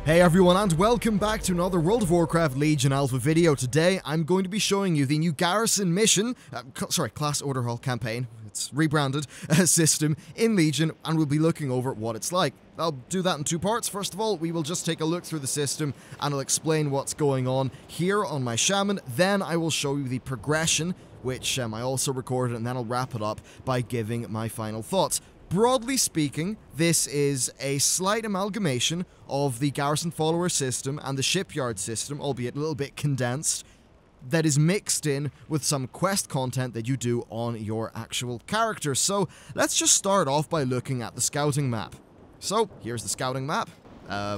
Hey everyone, and welcome back to another World of Warcraft Legion Alpha video. Today I'm going to be showing you the new Garrison mission, Class Order Hall campaign, it's rebranded, system in Legion, and we'll be looking over what it's like. I'll do that in two parts. First of all, we will just take a look through the system and I'll explain what's going on here on my Shaman. Then I will show you the progression, which I also recorded, and then I'll wrap it up by giving my final thoughts. Broadly speaking, this is a slight amalgamation of the Garrison follower system and the shipyard system, albeit a little bit condensed, that is mixed in with some quest content that you do on your actual character. So let's just start off by looking at the scouting map. So here's the scouting map.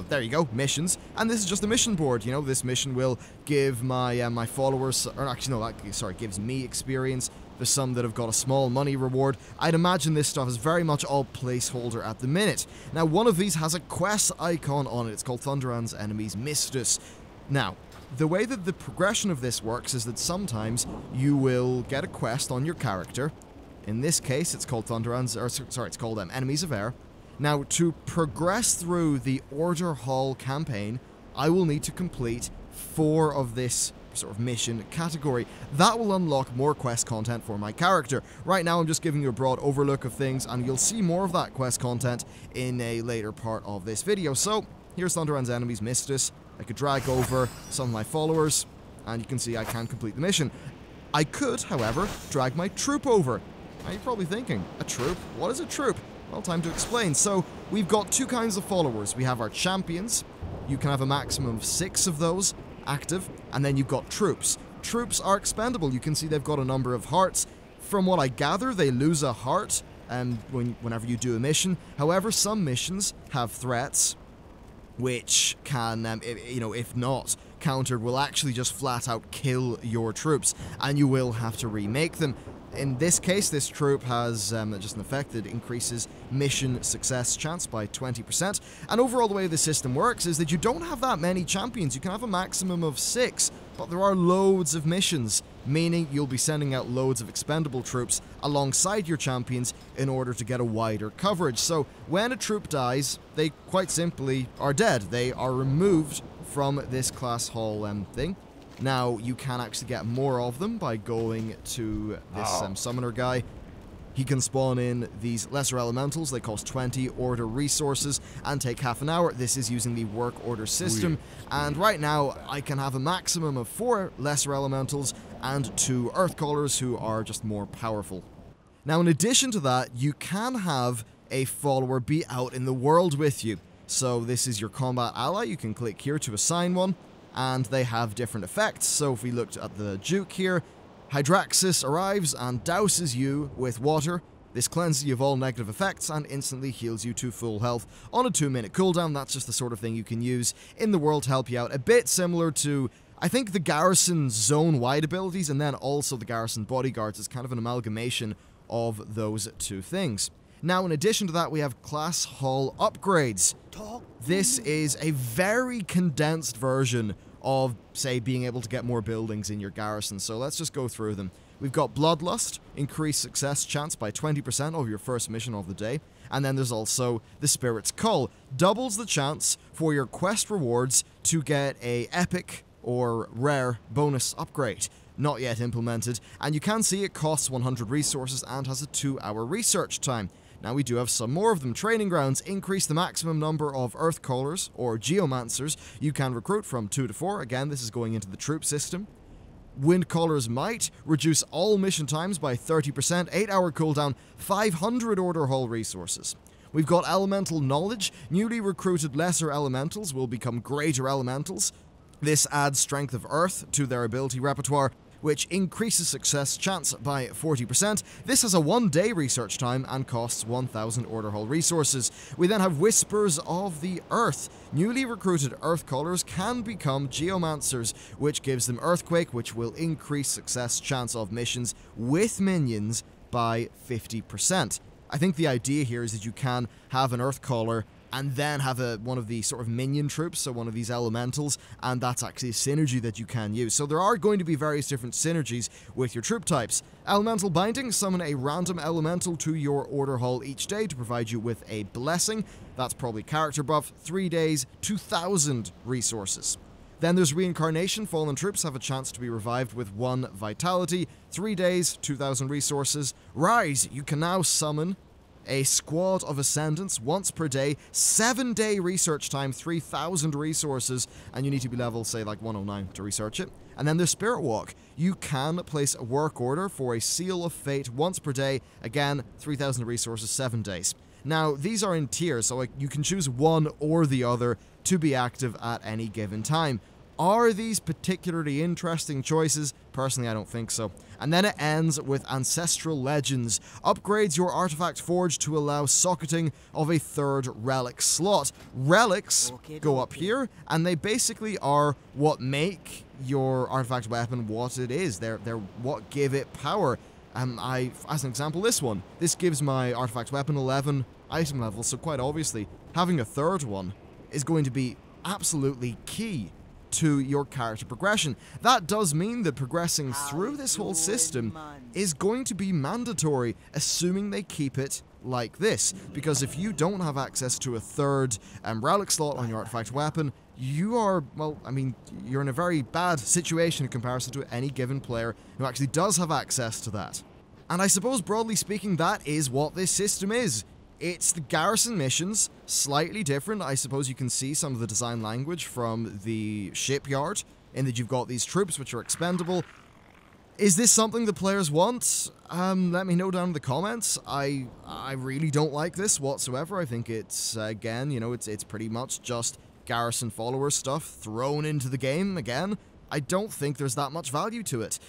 There you go, missions, and this is just a mission board. You know, this mission will give my my followers, or actually no, sorry, gives me experience. There's some that have got a small money reward. I'd imagine this stuff is very much all placeholder at the minute. Now, one of these has a quest icon on it. It's called Thunderand's Enemies Mistus. Now, the way that the progression of this works is that sometimes you will get a quest on your character. In this case, it's called it's called Enemies of Air. Now, to progress through the Order Hall campaign, I will need to complete 4 of this sort of mission category. That will unlock more quest content for my character. Right now I'm just giving you a broad overlook of things, and you'll see more of that quest content in a later part of this video. So here's Thunderand's Enemies Mistus. I could drag over some of my followers and you can see I can complete the mission. I could, however, drag my troop over. Now you're probably thinking, a troop? What is a troop? Well, time to explain. So we've got 2 kinds of followers. We have our champions. You can have a maximum of 6 of those active, and then you've got troops. Troops are expendable. You can see they've got a number of hearts. From what I gather, they lose a heart whenever you do a mission. However, some missions have threats which can, if not countered, will actually just flat out kill your troops, and you will have to remake them. In this case, this troop has just an effect that increases mission success chance by 20%. And overall, the way the system works is that you don't have that many champions. You can have a maximum of 6, but there are loads of missions, meaning you'll be sending out loads of expendable troops alongside your champions in order to get a wider coverage. So when a troop dies, they quite simply are dead. They are removed from this class hall thing. Now, you can actually get more of them by going to this summoner guy. He can spawn in these lesser elementals. They cost 20 order resources and take half an hour. This is using the work order system. And right now, I can have a maximum of 4 lesser elementals and 2 earthcallers who are just more powerful. Now, in addition to that, you can have a follower be out in the world with you. So this is your combat ally. You can click here to assign one, and they have different effects. So if we looked at the Duke here, Hydraxis arrives and douses you with water. This cleanses you of all negative effects and instantly heals you to full health on a 2-minute cooldown. That's just the sort of thing you can use in the world to help you out. A bit similar to, I think, the Garrison zone-wide abilities, and then also the Garrison bodyguards. It's kind of an amalgamation of those 2 things. Now, in addition to that, we have class hall upgrades. This is a very condensed version of, say, being able to get more buildings in your garrison. So let's just go through them. We've got Bloodlust, increased success chance by 20% of your first mission of the day. And then there's also the Spirit's Call. Doubles the chance for your quest rewards to get a epic or rare bonus upgrade. Not yet implemented. And you can see it costs 100 resources and has a 2-hour research time. Now we do have some more of them. Training Grounds increase the maximum number of Earthcallers, or Geomancers, you can recruit from 2 to 4. Again, this is going into the troop system. Windcaller's Might, reduce all mission times by 30%, 8-hour cooldown, 500 Order Hall resources. We've got Elemental Knowledge. Newly recruited lesser elementals will become greater elementals. This adds Strength of Earth to their ability repertoire, which increases success chance by 40%. This has a 1-day research time and costs 1,000 Order Hall resources. We then have Whispers of the Earth. Newly recruited Earthcallers can become Geomancers, which gives them Earthquake, which will increase success chance of missions with minions by 50%. I think the idea here is that you can have an Earthcaller and then have one of the sort of minion troops, so one of these elementals, and that's actually a synergy that you can use. So there are going to be various different synergies with your troop types. Elemental Binding, summon a random elemental to your order hall each day to provide you with a blessing. That's probably character buff, 3 days, 2,000 resources. Then there's Reincarnation. Fallen troops have a chance to be revived with 1 vitality, 3 days, 2,000 resources. Rise, you can now summon a squad of ascendants once per day, 7-day research time, 3,000 resources, and you need to be level, say, like 109 to research it. And then there's Spirit Walk. You can place a work order for a Seal of Fate once per day, again, 3,000 resources, 7 days. Now, these are in tiers, so you can choose one or the other to be active at any given time. Are these particularly interesting choices? Personally, I don't think so. And then it ends with Ancestral Legends. Upgrades your Artifact Forge to allow socketing of a 3rd relic slot. Relics go up here, and they basically are what make your artifact weapon what it is. They're what give it power. As an example, this one. This gives my artifact weapon 11 item levels, so quite obviously, having a 3rd one is going to be absolutely key to your character progression. That does mean that progressing through this whole system is going to be mandatory, assuming they keep it like this. Because if you don't have access to a 3rd relic slot on your artifact weapon, you are, well, I mean, you're in a very bad situation in comparison to any given player who actually does have access to that. And I suppose, broadly speaking, that is what this system is. It's the Garrison missions, slightly different. I suppose you can see some of the design language from the shipyard, in that you've got these troops which are expendable. Is this something the players want? Let me know down in the comments. I really don't like this whatsoever. I think it's, again, you know, it's pretty much just Garrison follower stuff thrown into the game again. I don't think there's that much value to it,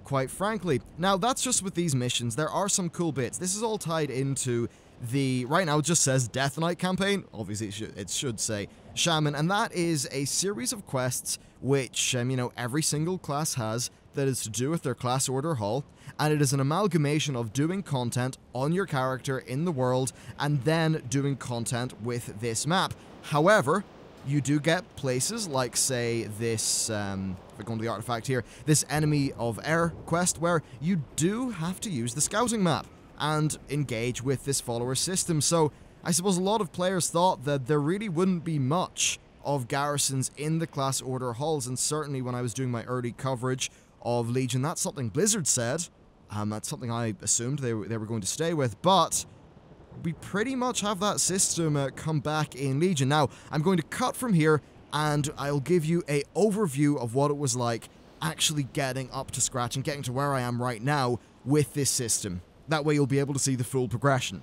quite frankly. Now, that's just with these missions. There are some cool bits. This is all tied into right now it just says Death Knight campaign. Obviously it should say Shaman, and that is a series of quests which, you know, every single class has that is to do with their class order hall, and it is an amalgamation of doing content on your character in the world and then doing content with this map. However, you do get places like, say, this, if we go into the artifact here, this Enemy of Air quest where you do have to use the scouting map and engage with this follower system. So I suppose a lot of players thought that there really wouldn't be much of Garrisons in the class order halls, and certainly when I was doing my early coverage of Legion, that's something Blizzard said. That's something I assumed they were going to stay with, but we pretty much have that system come back in Legion. Now, I'm going to cut from here, and I'll give you an overview of what it was like actually getting up to scratch and getting to where I am right now with this system. That way you'll be able to see the full progression.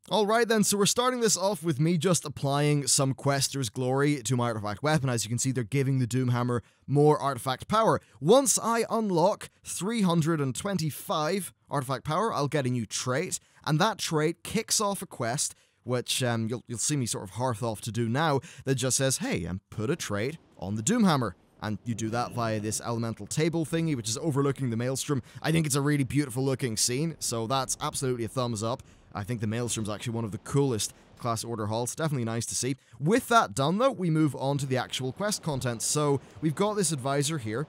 Alright then, so we're starting this off with me just applying some Quester's Glory to my artifact weapon. As you can see, they're giving the Doomhammer more artifact power. Once I unlock 325 artifact power, I'll get a new trait, and that trait kicks off a quest, which you'll see me sort of hearth off to do now, that just says, hey, put a trait on the Doomhammer. And you do that via this elemental table thingy, which is overlooking the Maelstrom. I think it's a really beautiful looking scene, so that's absolutely a thumbs up. I think the Maelstrom's actually one of the coolest class order halls. Definitely nice to see. With that done, though, we move on to the actual quest content. So we've got this advisor here,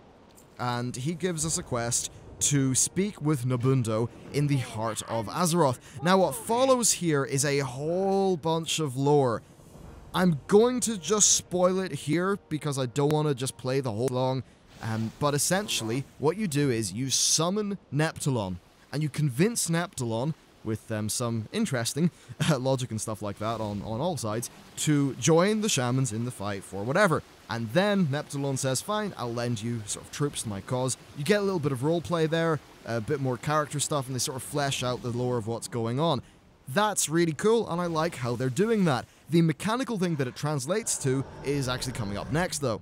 and he gives us a quest to speak with Nabundo in the heart of Azeroth. Now, what follows here is a whole bunch of lore. I'm going to just spoil it here because I don't want to just play the whole long, but essentially what you do is you summon Neptulon, and you convince Neptulon, with some interesting logic and stuff like that on all sides, to join the shamans in the fight for whatever. And then Neptulon says, fine, I'll lend you sort of troops to my cause. You get a little bit of roleplay there, a bit more character stuff, and they sort of flesh out the lore of what's going on. That's really cool, and I like how they're doing that. The mechanical thing that it translates to is actually coming up next, though.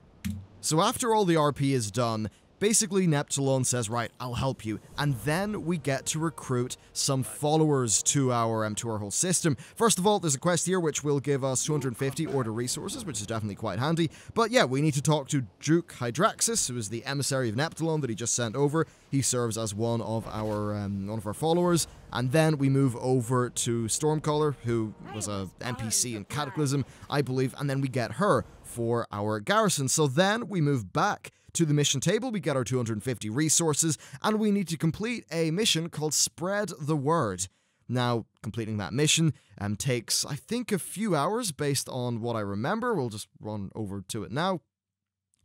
So after all the RP is done, basically Neptulon says, right, I'll help you. And then we get to recruit some followers to our whole system. First of all, there's a quest here which will give us 250 order resources, which is definitely quite handy. But yeah, we need to talk to Duke Hydraxis, who is the emissary of Neptulon that he just sent over. He serves as one of our followers. And then we move over to Stormcaller, who was a NPC in Cataclysm, I believe, and then we get her for our garrison. So then we move back to the mission table, we get our 250 resources, and we need to complete a mission called Spread the Word. Now, completing that mission takes, I think, a few hours based on what I remember. We'll just run over to it now.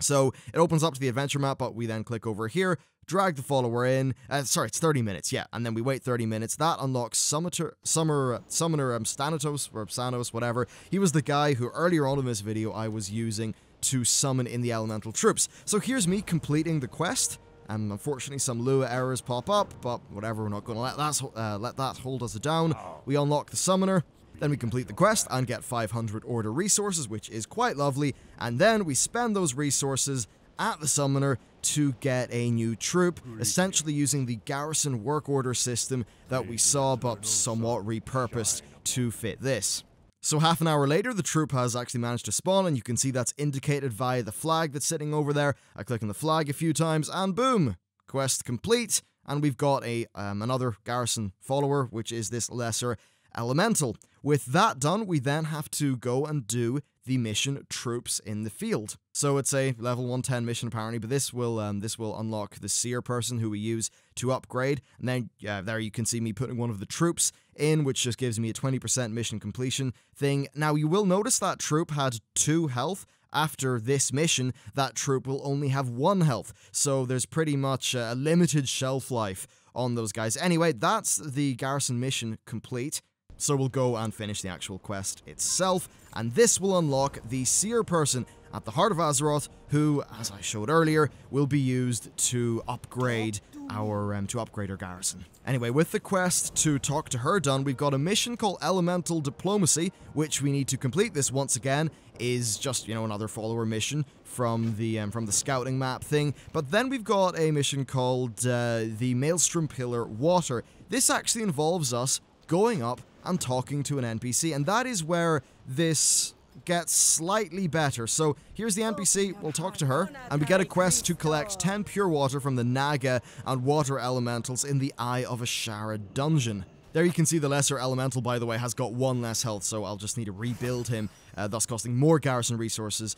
So it opens up to the adventure map, but we then click over here, drag the follower in. Sorry, it's 30 minutes, yeah. And then we wait 30 minutes. That unlocks Summoner Stanatos, or Psanos, whatever. He was the guy who earlier on in this video I was using to summon in the elemental troops. So here's me completing the quest. Unfortunately, some Lua errors pop up, but whatever, we're not going to let that hold us down. We unlock the Summoner. Then we complete the quest and get 500 order resources, which is quite lovely. And then we spend those resources at the Summoner to get a new troop, essentially using the Garrison work order system that we saw, but somewhat repurposed to fit this. So half an hour later, the troop has actually managed to spawn, and you can see that's indicated via the flag that's sitting over there. I click on the flag a few times, and boom! Quest complete, and we've got another Garrison follower, which is this lesser elemental. With that done, we then have to go and do the mission Troops in the Field. So it's a level 110 mission apparently, but this will unlock the Seer person who we use to upgrade. And then there you can see me putting one of the troops in, which just gives me a 20% mission completion thing. Now you will notice that troop had 2 health. After this mission, that troop will only have 1 health. So there's pretty much a limited shelf life on those guys. Anyway, that's the Garrison mission complete. So we'll go and finish the actual quest itself, and this will unlock the Seer person at the heart of Azeroth, who, as I showed earlier, will be used to upgrade our garrison. Anyway, with the quest to talk to her done, we've got a mission called Elemental Diplomacy, which we need to complete. This once again is just, another follower mission from the scouting map thing. But then we've got a mission called the Maelstrom Pillar Water. This actually involves us going up and talking to an NPC, and that is where this gets slightly better. So here's the NPC, we'll talk to her, and we get a quest to collect 10 pure water from the Naga and water elementals in the Eye of a Shara dungeon. There you can see the lesser elemental, by the way, has got 1 less health, so I'll just need to rebuild him, thus costing more garrison resources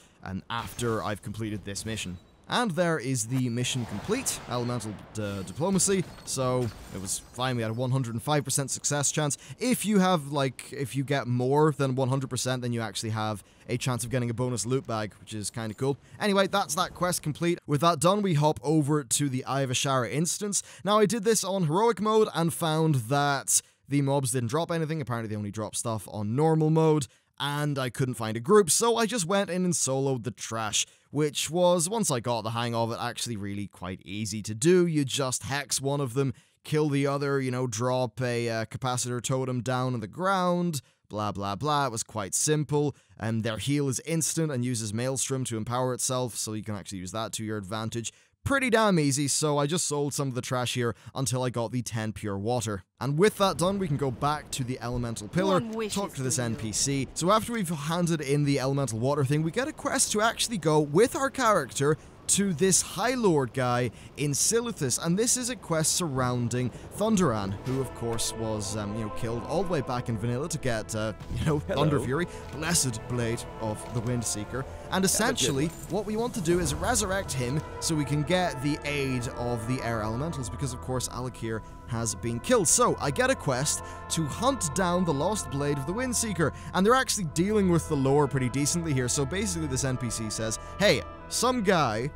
after I've completed this mission. And there is the mission complete, Elemental Diplomacy, so it was fine. We had a 105% success chance. If you get more than 100%, then you actually have a chance of getting a bonus loot bag, which is kind of cool. Anyway, that's that quest complete. With that done, we hop over to the Eye of a Shara instance. Now, I did this on heroic mode and found that the mobs didn't drop anything. Apparently, they only drop stuff on normal mode, and I couldn't find a group, so I just went in and soloed the trash, which was, once I got the hang of it, actually really quite easy to do. You just hex one of them, kill the other, drop a capacitor totem down on the ground, blah blah blah. It was quite simple, and their heal is instant and uses Maelstrom to empower itself, so you can actually use that to your advantage. Pretty damn easy, so I just sold some of the trash here until I got the 10 pure water. And with that done, we can go back to the Elemental Pillar, talk to this NPC. So after we've handed in the Elemental Water thing, we get a quest to actually go with our character to this High Lord guy in Silithus, and this is a quest surrounding Thunderan, who of course was, killed all the way back in Vanilla to get, Thunder Fury, blessed blade of the Windseeker, and essentially what we want to do is resurrect him so we can get the aid of the Air Elementals, because of course Alakir has been killed. So I get a quest to hunt down the lost blade of the Windseeker, and they're actually dealing with the lore pretty decently here. So basically this NPC says, hey, some guy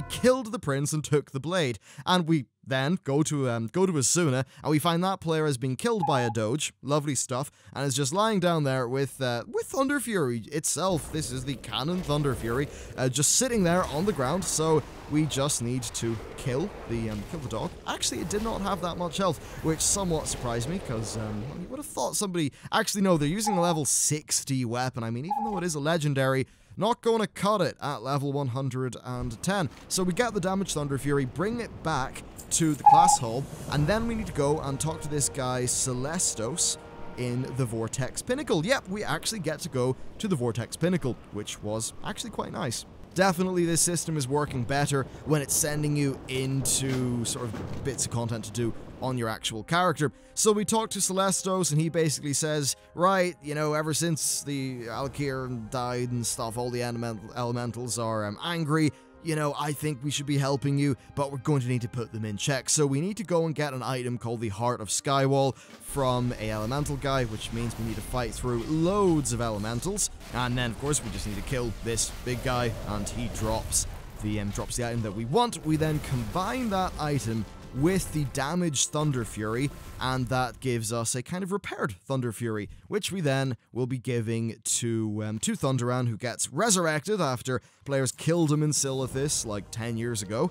killed the prince and took the blade, and we then go to Asuna, and we find that player has been killed by a doge, lovely stuff, and is just lying down there with Thunder Fury itself. This is the canon Thunder Fury, just sitting there on the ground. So we just need to kill the dog. Actually, it did not have that much health, which somewhat surprised me, because you would have thought somebody. Actually, no, they're using a level 60 weapon. I mean, even though it is a legendary, not going to cut it at level 110. So we get the Damage Thunder Fury, bring it back to the class hall, and then we need to go and talk to this guy Celestos in the Vortex Pinnacle. Yep, we actually get to go to the Vortex Pinnacle, which was actually quite nice. Definitely this system is working better when it's sending you into sort of bits of content to do on your actual character. So we talk to Celestos, and he basically says, right, you know, ever since the Alkir died and stuff, all the elementals are angry. You know, I think we should be helping you, but we're going to need to put them in check. So we need to go and get an item called the Heart of Skywall from a elemental guy, which means we need to fight through loads of elementals. And then, of course, we just need to kill this big guy, and he drops the item that we want. We then combine that item with the damaged Thunder Fury, and that gives us a kind of repaired Thunder Fury, which we then will be giving to Thunderan, who gets resurrected after players killed him in Silithis like 10 years ago.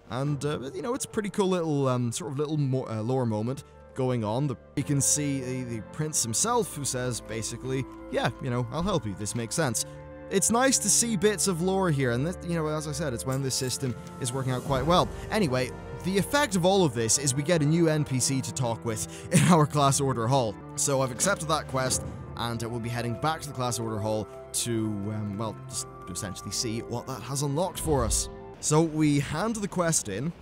And, you know, it's a pretty cool little, sort of little lore moment going on. You can see the prince himself, who says, basically, yeah, you know, I'll help you, this makes sense. It's nice to see bits of lore here, and this, you know, as I said, it's when this system is working out quite well. Anyway, the effect of all of this is we get a new NPC to talk with in our Class Order Hall. So I've accepted that quest, and we'll be heading back to the Class Order Hall to, well, just essentially see what that has unlocked for us. So we hand the quest in,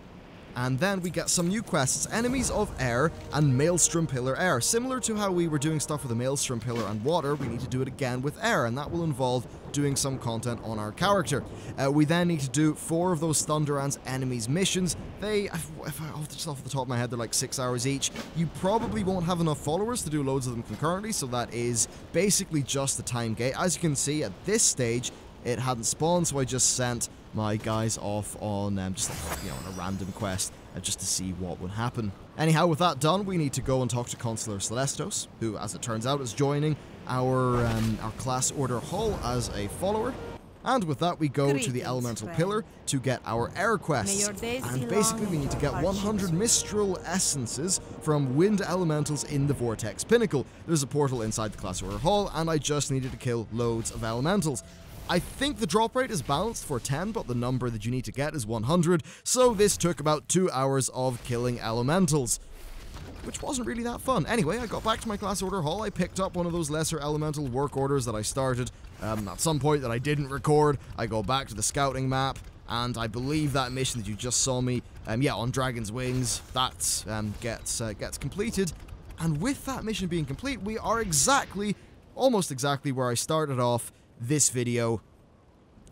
and then we get some new quests, Enemies of Air and Maelstrom Pillar Air. Similar to how we were doing stuff with the Maelstrom Pillar and Water, we need to do it again with Air, and that will involve doing some content on our character. We then need to do 4 of those Thunderan's enemies missions. They, just off the top of my head, they're like 6 hours each. You probably won't have enough followers to do loads of them concurrently, so that is basically just the time gate. As you can see, at this stage, it hadn't spawned, so I just sent my guys off on just like, you know, on a random quest just to see what would happen. Anyhow, with that done, we need to go and talk to Consular Celestos, who, as it turns out, is joining our Class Order Hall as a follower. And with that, we go to the Elemental Pillar to get our Air quests. And basically, we need to get 100 Mistral Essences from Wind Elementals in the Vortex Pinnacle. There's a portal inside the Class Order Hall, and I just needed to kill loads of Elementals. I think the drop rate is balanced for 10, but the number that you need to get is 100, so this took about 2 hours of killing elementals, which wasn't really that fun. Anyway, I got back to my Class Order Hall, I picked up one of those lesser elemental work orders that I started at some point that I didn't record. I go back to the scouting map, and I believe that mission that you just saw me, yeah, on Dragon's Wings, that gets completed. And with that mission being complete, we are almost exactly where I started off this video.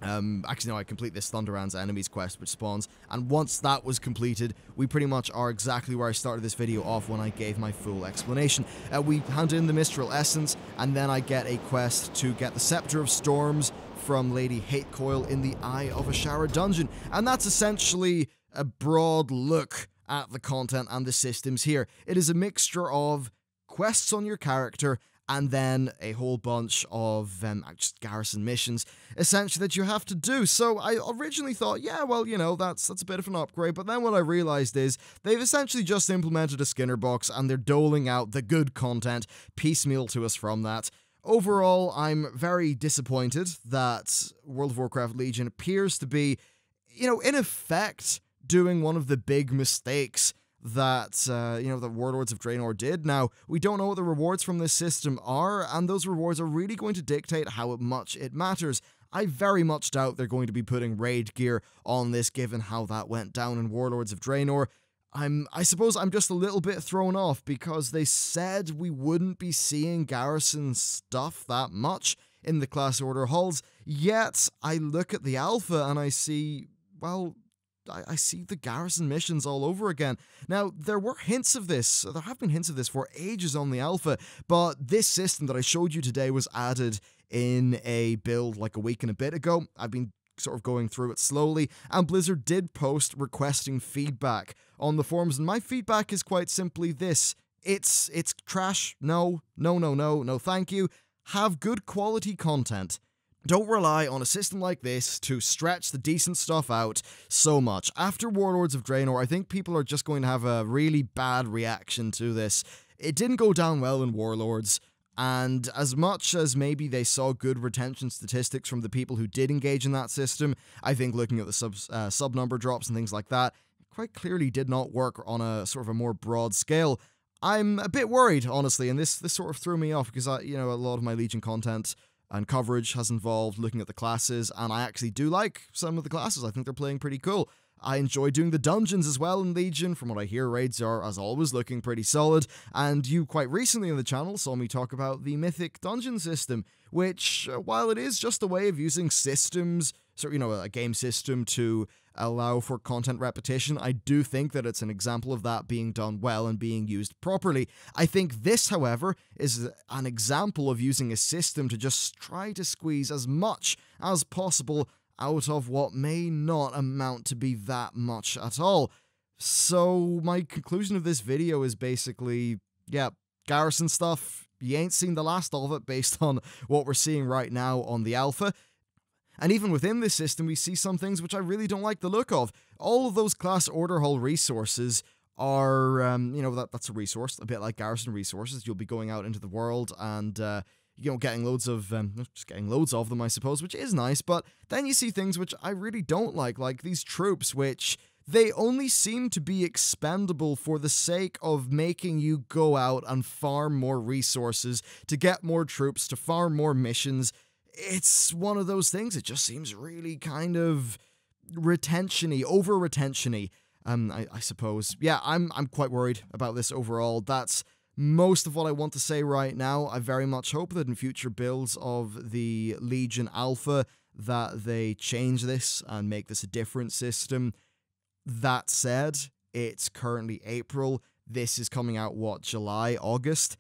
Actually, no, I complete this Thunderan's enemies quest, which spawns, and once that was completed, we pretty much are exactly where I started this video off when I gave my full explanation. We hand in the Mistral Essence, and then I get a quest to get the Scepter of Storms from Lady Hatecoil in the Eye of a Shara dungeon, and that's essentially a broad look at the content and the systems here. It is a mixture of quests on your character and then a whole bunch of just garrison missions, essentially, that you have to do. So I originally thought, yeah, well, you know, that's a bit of an upgrade, but then what I realized is they've essentially just implemented a Skinner box, and they're doling out the good content piecemeal to us from that. Overall, I'm very disappointed that World of Warcraft Legion appears to be, you know, in effect, doing one of the big mistakes that, you know, the Warlords of Draenor did. Now, we don't know what the rewards from this system are, and those rewards are really going to dictate how much it matters. I very much doubt they're going to be putting raid gear on this, given how that went down in Warlords of Draenor. I suppose I'm just a little bit thrown off, because they said we wouldn't be seeing Garrison stuff that much in the Class Order halls, yet I look at the alpha and I see, well, I see the Garrison missions all over again. Now, there were hints of this, there have been hints of this for ages on the alpha, but this system that I showed you today was added in a build like a week and a bit ago. I've been sort of going through it slowly, and Blizzard did post requesting feedback on the forums, and my feedback is quite simply this: it's trash. No, thank you. Have good quality content. Don't rely on a system like this to stretch the decent stuff out so much. After Warlords of Draenor, I think people are just going to have a really bad reaction to this. It didn't go down well in Warlords, And as much as maybe they saw good retention statistics from the people who did engage in that system, I think looking at the sub number drops and things like that, quite clearly did not work on a sort of a more broad scale. I'm a bit worried, honestly, and this sort of threw me off because a lot of my Legion content and coverage has involved looking at the classes, and I actually do like some of the classes. I think they're playing pretty cool. I enjoy doing the dungeons as well in Legion. From what I hear, raids are, as always, looking pretty solid, and you quite recently on the channel saw me talk about the Mythic Dungeon system, which, while it is just a way of using systems, a game system to allow for content repetition, I do think that it's an example of that being done well and being used properly. I think this, however, is an example of using a system to just try to squeeze as much as possible out of what may not amount to be that much at all. So my conclusion of this video is basically, yeah, Garrison stuff, you ain't seen the last of it based on what we're seeing right now on the alpha. And even within this system, we see some things which I really don't like the look of. All of those class order hall resources are, that's a resource, a bit like Garrison resources. You'll be going out into the world and, getting loads of them, I suppose, which is nice, but then you see things which I really don't like these troops, which they only seem to be expendable for the sake of making you go out and farm more resources, to get more troops, to farm more missions. It's one of those things, it just seems really kind of retention-y, over-retention-y, I suppose. Yeah, I'm quite worried about this overall. That's most of what I want to say right now. I very much hope that in future builds of the Legion Alpha that they change this and make this a different system. That said, it's currently April. This is coming out, July, August?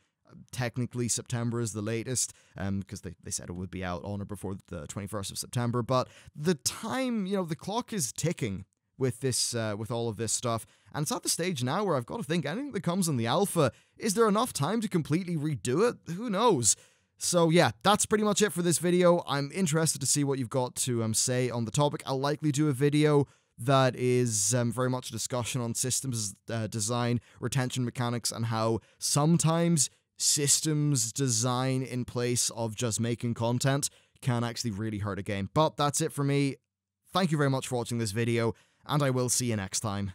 Technically, September is the latest, because they said it would be out on or before the 21st of September, but the time, the clock is ticking with this, with all of this stuff, and it's at the stage now where I've got to think, anything that comes in the alpha, is there enough time to completely redo it? Who knows? So yeah, that's pretty much it for this video. I'm interested to see what you've got to say on the topic. I'll likely do a video that is very much a discussion on systems design, retention mechanics, and how sometimes systems design in place of just making content can actually really hurt a game. But that's it for me. Thank you very much for watching this video, and I will see you next time.